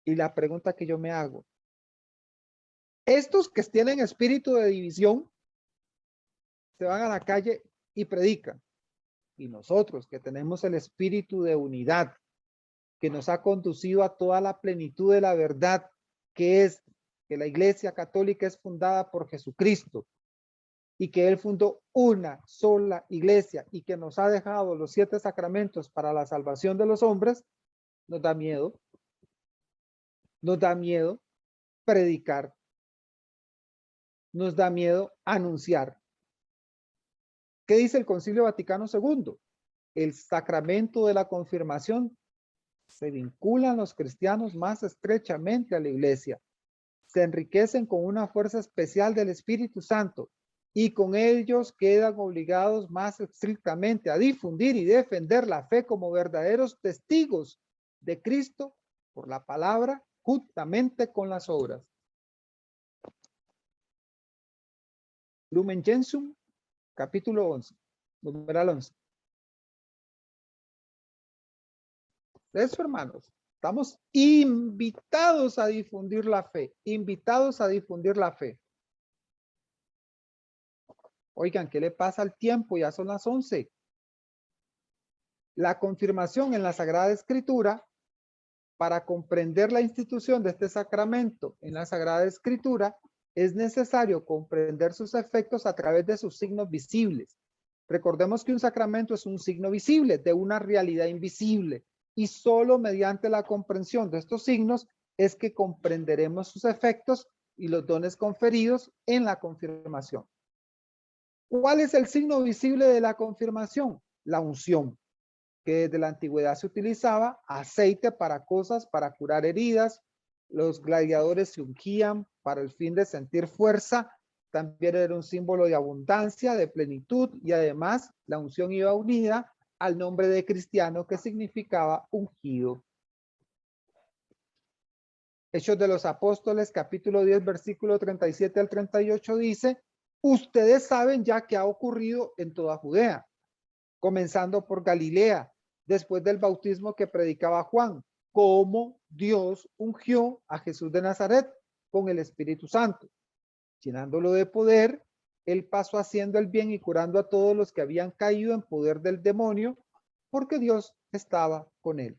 Y la pregunta que yo me hago, estos que tienen espíritu de división se van a la calle y predican. Y nosotros que tenemos el espíritu de unidad que nos ha conducido a toda la plenitud de la verdad, que es que la Iglesia Católica es fundada por Jesucristo y que Él fundó una sola iglesia y que nos ha dejado los 7 sacramentos para la salvación de los hombres, nos da miedo. Nos da miedo predicar. Nos da miedo anunciar. ¿Qué dice el Concilio Vaticano II? El sacramento de la confirmación se vinculan los cristianos más estrechamente a la iglesia. Se enriquecen con una fuerza especial del Espíritu Santo y con ellos quedan obligados más estrictamente a difundir y defender la fe como verdaderos testigos de Cristo por la palabra, juntamente con las obras. Lumen Gentium, capítulo 11, numeral 11. Eso, hermanos, estamos invitados a difundir la fe, invitados a difundir la fe. Oigan, ¿qué le pasa al tiempo? Ya son las 11. La confirmación en la Sagrada Escritura, para comprender la institución de este sacramento en la Sagrada Escritura, es necesario comprender sus efectos a través de sus signos visibles. Recordemos que un sacramento es un signo visible de una realidad invisible. Y solo mediante la comprensión de estos signos es que comprenderemos sus efectos y los dones conferidos en la confirmación. ¿Cuál es el signo visible de la confirmación? La unción, que desde la antigüedad se utilizaba aceite para cosas, para curar heridas. Los gladiadores se ungían para el fin de sentir fuerza. También era un símbolo de abundancia, de plenitud, y además la unción iba unida al nombre de cristiano, que significaba ungido. Hechos de los Apóstoles, capítulo 10, versículo 37 al 38 dice: ustedes saben ya que ha ocurrido en toda Judea, comenzando por Galilea, después del bautismo que predicaba Juan, cómo Dios ungió a Jesús de Nazaret con el Espíritu Santo, llenándolo de poder. Él pasó haciendo el bien y curando a todos los que habían caído en poder del demonio, porque Dios estaba con él.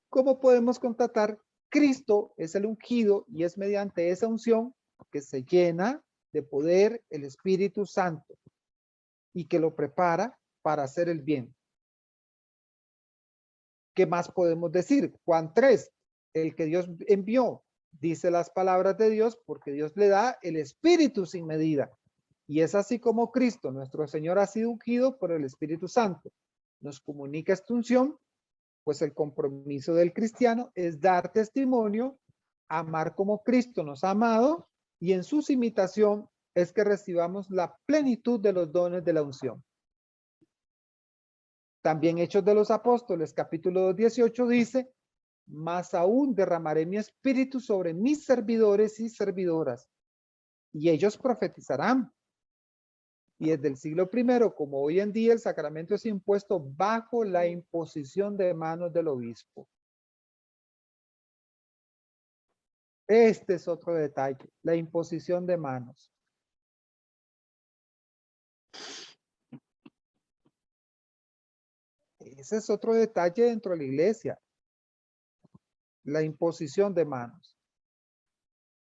¿Cómo podemos constatar? Cristo es el ungido y es mediante esa unción que se llena de poder el Espíritu Santo y que lo prepara para hacer el bien. ¿Qué más podemos decir? Juan 3, el que Dios envió, dice las palabras de Dios, porque Dios le da el Espíritu sin medida. Y es así como Cristo, nuestro Señor, ha sido ungido por el Espíritu Santo. Nos comunica esta unción, pues el compromiso del cristiano es dar testimonio, amar como Cristo nos ha amado, y en su imitación es que recibamos la plenitud de los dones de la unción. También Hechos de los Apóstoles, capítulo 18, dice: más aún derramaré mi espíritu sobre mis servidores y servidoras, y ellos profetizarán. Y desde el siglo I, como hoy en día, el sacramento es impuesto bajo la imposición de manos del obispo. Este es otro detalle, la imposición de manos. Ese es otro detalle dentro de la iglesia, la imposición de manos.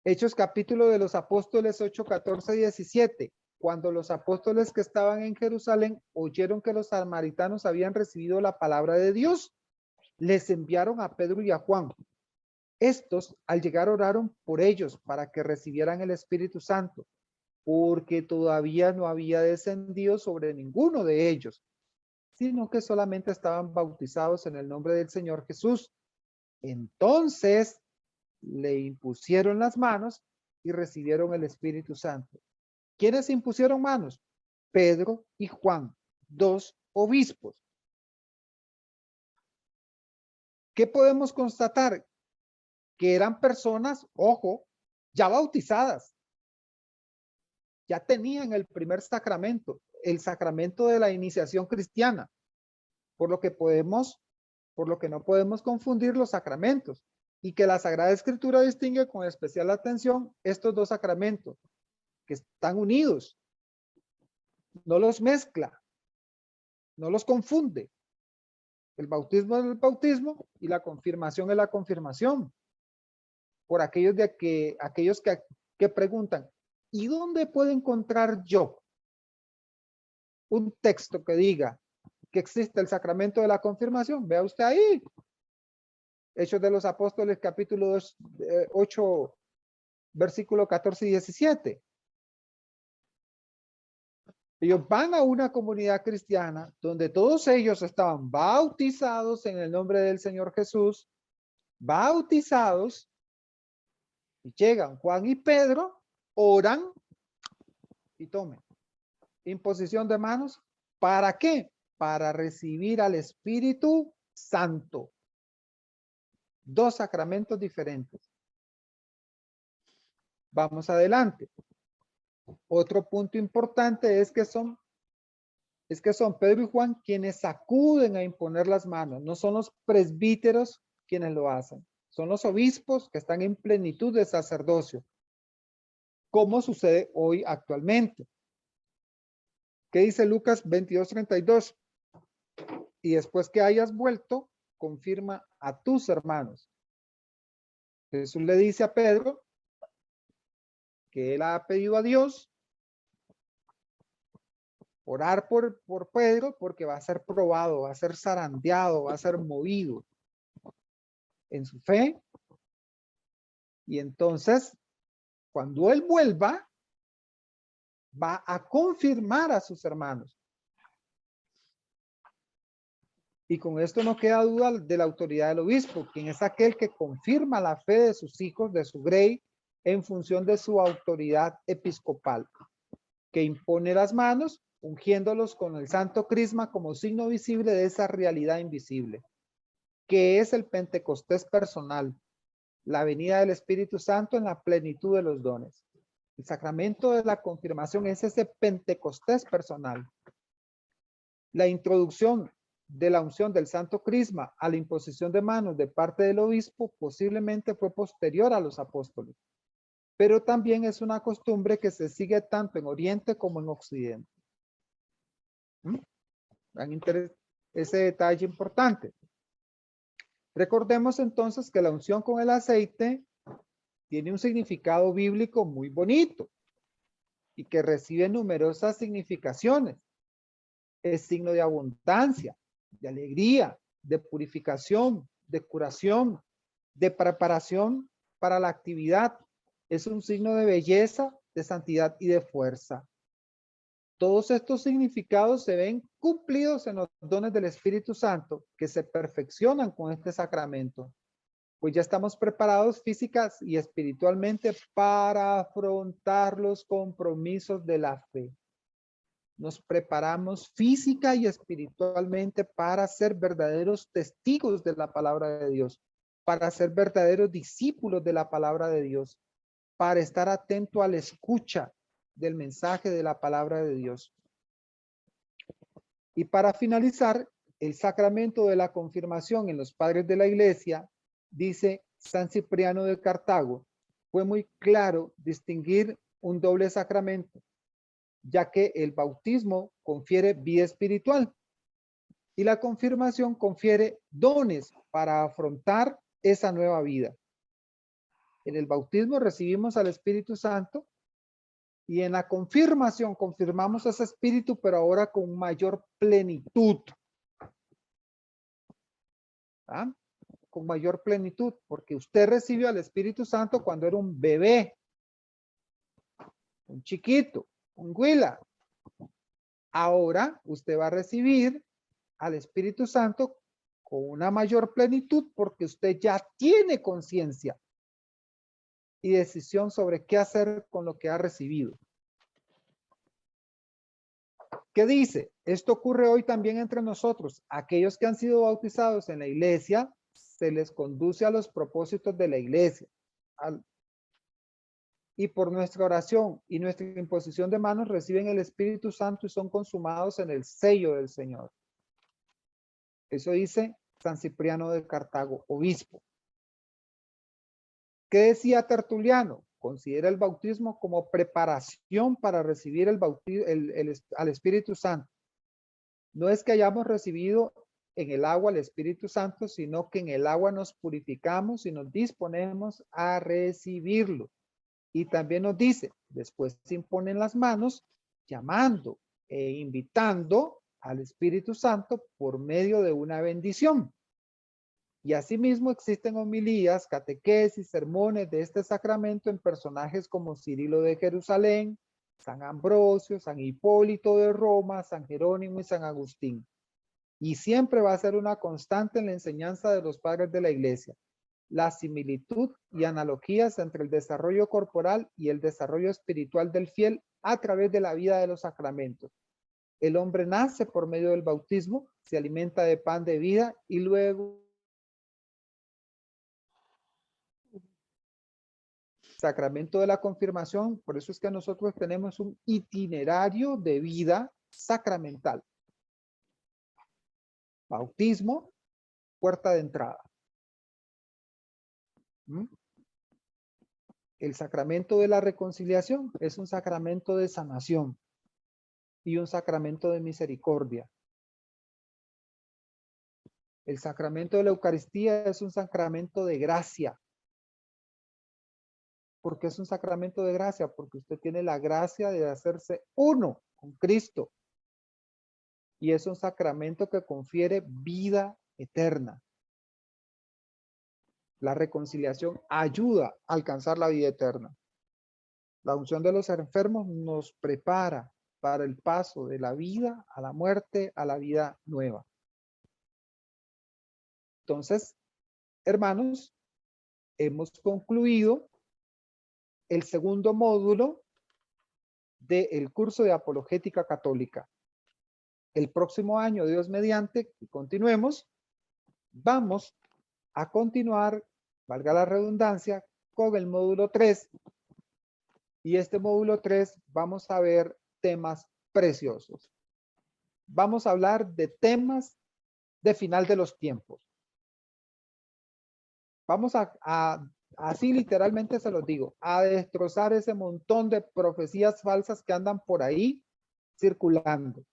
Hechos capítulo de los Apóstoles 8, 14, 17. Cuando los apóstoles que estaban en Jerusalén oyeron que los samaritanos habían recibido la palabra de Dios, les enviaron a Pedro y a Juan. Estos, al llegar, oraron por ellos para que recibieran el Espíritu Santo, porque todavía no había descendido sobre ninguno de ellos, sino que solamente estaban bautizados en el nombre del Señor Jesús. Entonces le impusieron las manos y recibieron el Espíritu Santo. ¿Quiénes impusieron manos? Pedro y Juan, dos obispos. ¿Qué podemos constatar? Que eran personas, ojo, ya bautizadas. Ya tenían el primer sacramento, el sacramento de la iniciación cristiana. Por lo que no podemos confundir los sacramentos. Y que la Sagrada Escritura distingue con especial atención estos dos sacramentos, que están unidos. No los mezcla, no los confunde. El bautismo es el bautismo y la confirmación es la confirmación. Por aquellos que preguntan, ¿y dónde puedo encontrar yo un texto que diga que existe el sacramento de la confirmación? Vea usted ahí. Hechos de los Apóstoles, capítulo 8, versículo 14 y 17. Ellos van a una comunidad cristiana donde todos ellos estaban bautizados en el nombre del Señor Jesús, bautizados, y llegan Juan y Pedro, oran y tomen imposición de manos. ¿Para qué? Para recibir al Espíritu Santo. Dos sacramentos diferentes. Vamos adelante. Otro punto importante es que son Pedro y Juan quienes acuden a imponer las manos. No son los presbíteros quienes lo hacen. Son los obispos que están en plenitud de sacerdocio. Como sucede hoy actualmente. ¿Qué dice Lucas 22:32? Y después que hayas vuelto, confirma a tus hermanos. Jesús le dice a Pedro que él ha pedido a Dios orar por Pedro porque va a ser probado, va a ser zarandeado, va a ser movido en su fe. Y entonces, cuando él vuelva, va a confirmar a sus hermanos. Y con esto no queda duda de la autoridad del obispo, quien es aquel que confirma la fe de sus hijos, de su grey, en función de su autoridad episcopal, que impone las manos, ungiéndolos con el santo crisma como signo visible de esa realidad invisible, que es el Pentecostés personal, la venida del Espíritu Santo en la plenitud de los dones. El sacramento de la confirmación es ese Pentecostés personal. La introducción de la unción del santo crisma a la imposición de manos de parte del obispo posiblemente fue posterior a los apóstoles, pero también es una costumbre que se sigue tanto en Oriente como en Occidente. Ese detalle importante. Recordemos entonces que la unción con el aceite tiene un significado bíblico muy bonito y que recibe numerosas significaciones. Es signo de abundancia, de alegría, de purificación, de curación, de preparación para la actividad. Es un signo de belleza, de santidad y de fuerza. Todos estos significados se ven cumplidos en los dones del Espíritu Santo que se perfeccionan con este sacramento, pues ya estamos preparados físicas y espiritualmente para afrontar los compromisos de la fe. Nos preparamos física y espiritualmente para ser verdaderos testigos de la palabra de Dios, para ser verdaderos discípulos de la palabra de Dios, para estar atento a la escucha del mensaje de la palabra de Dios. Y para finalizar, el sacramento de la confirmación en los padres de la iglesia, dice San Cipriano de Cartago, fue muy claro distinguir un doble sacramento, ya que el bautismo confiere vida espiritual y la confirmación confiere dones para afrontar esa nueva vida. En el bautismo recibimos al Espíritu Santo y en la confirmación confirmamos ese espíritu, pero ahora con mayor plenitud. ¿Ah? Con mayor plenitud, porque usted recibió al Espíritu Santo cuando era un bebé, un chiquito, un huila. Ahora usted va a recibir al Espíritu Santo con una mayor plenitud porque usted ya tiene conciencia y decisión sobre qué hacer con lo que ha recibido. ¿Qué dice? Esto ocurre hoy también entre nosotros. Aquellos que han sido bautizados en la iglesia, se les conduce a los propósitos de la iglesia. Y por nuestra oración y nuestra imposición de manos reciben el Espíritu Santo y son consumados en el sello del Señor. Eso dice San Cipriano de Cartago, obispo. ¿Qué decía Tertuliano? Considera el bautismo como preparación para recibir al Espíritu Santo. No es que hayamos recibido en el agua el Espíritu Santo, sino que en el agua nos purificamos y nos disponemos a recibirlo. Y también nos dice, después se imponen las manos, llamando e invitando al Espíritu Santo por medio de una bendición. Y asimismo existen homilías, catequesis, sermones de este sacramento en personajes como Cirilo de Jerusalén, San Ambrosio, San Hipólito de Roma, San Jerónimo y San Agustín. Y siempre va a ser una constante en la enseñanza de los padres de la iglesia. La similitud y analogías entre el desarrollo corporal y el desarrollo espiritual del fiel a través de la vida de los sacramentos. El hombre nace por medio del bautismo, se alimenta de pan de vida y luego sacramento de la confirmación. Por eso es que nosotros tenemos un itinerario de vida sacramental. Bautismo, puerta de entrada. El sacramento de la reconciliación es un sacramento de sanación y un sacramento de misericordia. El sacramento de la Eucaristía es un sacramento de gracia. ¿Por qué es un sacramento de gracia? Porque usted tiene la gracia de hacerse uno con Cristo. Y es un sacramento que confiere vida eterna. La reconciliación ayuda a alcanzar la vida eterna. La unción de los enfermos nos prepara para el paso de la vida a la muerte, a la vida nueva. Entonces, hermanos, hemos concluido el segundo módulo del curso de Apologética Católica. El próximo año, Dios mediante, y continuemos, vamos a continuar, valga la redundancia, con el módulo 3. Y este módulo 3 vamos a ver temas preciosos. Vamos a hablar de temas de final de los tiempos. Vamos así literalmente se los digo, a destrozar ese montón de profecías falsas que andan por ahí circulando.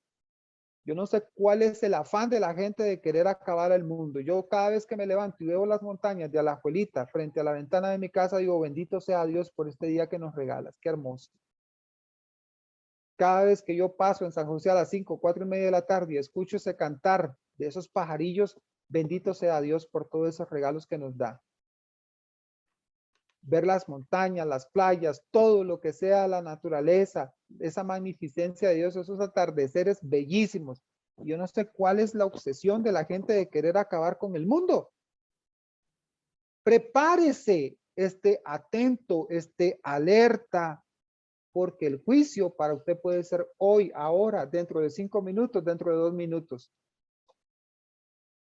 Yo no sé cuál es el afán de la gente de querer acabar el mundo. Yo cada vez que me levanto y veo las montañas de Alajuelita frente a la ventana de mi casa, digo, bendito sea Dios por este día que nos regalas. Qué hermoso. Cada vez que yo paso en San José a las 5, 4:30 de la tarde y escucho ese cantar de esos pajarillos, bendito sea Dios por todos esos regalos que nos da. Ver las montañas, las playas, todo lo que sea la naturaleza, esa magnificencia de Dios, esos atardeceres bellísimos. Yo no sé cuál es la obsesión de la gente de querer acabar con el mundo. Prepárese, esté atento, esté alerta, porque el juicio para usted puede ser hoy, ahora, dentro de 5 minutos, dentro de 2 minutos.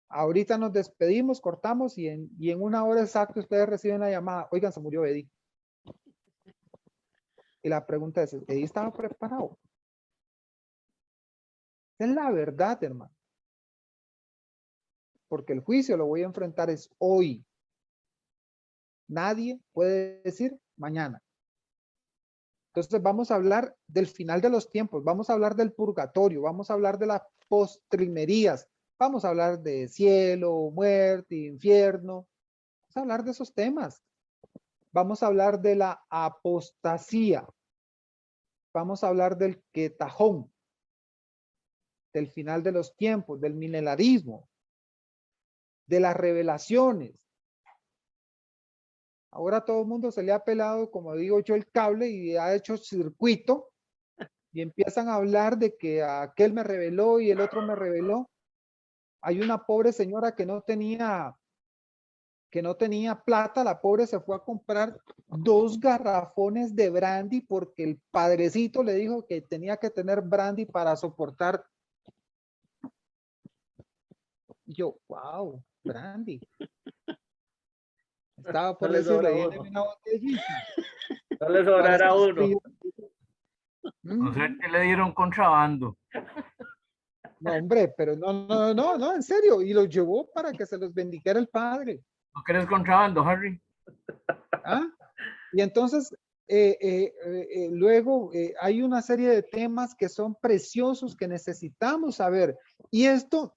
Ahorita nos despedimos, cortamos y en 1 hora exacta ustedes reciben la llamada. Oigan, se murió Eddie. Y la pregunta es, ¿Eddie estaba preparado? Es la verdad, hermano. Porque el juicio lo voy a enfrentar es hoy. Nadie puede decir mañana. Entonces vamos a hablar del final de los tiempos, vamos a hablar del purgatorio, vamos a hablar de las postrimerías, vamos a hablar de cielo, muerte, infierno, vamos a hablar de esos temas. Vamos a hablar de la apostasía, vamos a hablar del quetajón, del final de los tiempos, del milenarismo, de las revelaciones. Ahora todo el mundo se le ha pelado, como digo yo, el cable y ha hecho circuito y empiezan a hablar de que aquel me reveló y el otro me reveló. Hay una pobre señora que no tenía que no tenía plata, la pobre se fue a comprar 2 garrafones de brandy porque el padrecito le dijo que tenía que tener brandy para soportar. Yo, wow, brandy. Estaba por No le sobra decirle, a "Deme uno. una botellita No le para sobrará a estos uno. fríos". No sé Ujú. qué le dieron contrabando. No, hombre, pero no, en serio. Y los llevó para que se los bendijera el padre. ¿No querés contrabando, Harry? ¿Ah? Y entonces, luego hay una serie de temas que son preciosos que necesitamos saber. Y esto,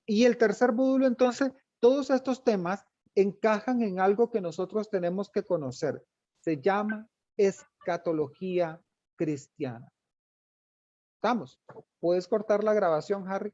y el tercer módulo, entonces, todos estos temas encajan en algo que nosotros tenemos que conocer. Se llama escatología cristiana. ¿Estamos? ¿Puedes cortar la grabación, Harry?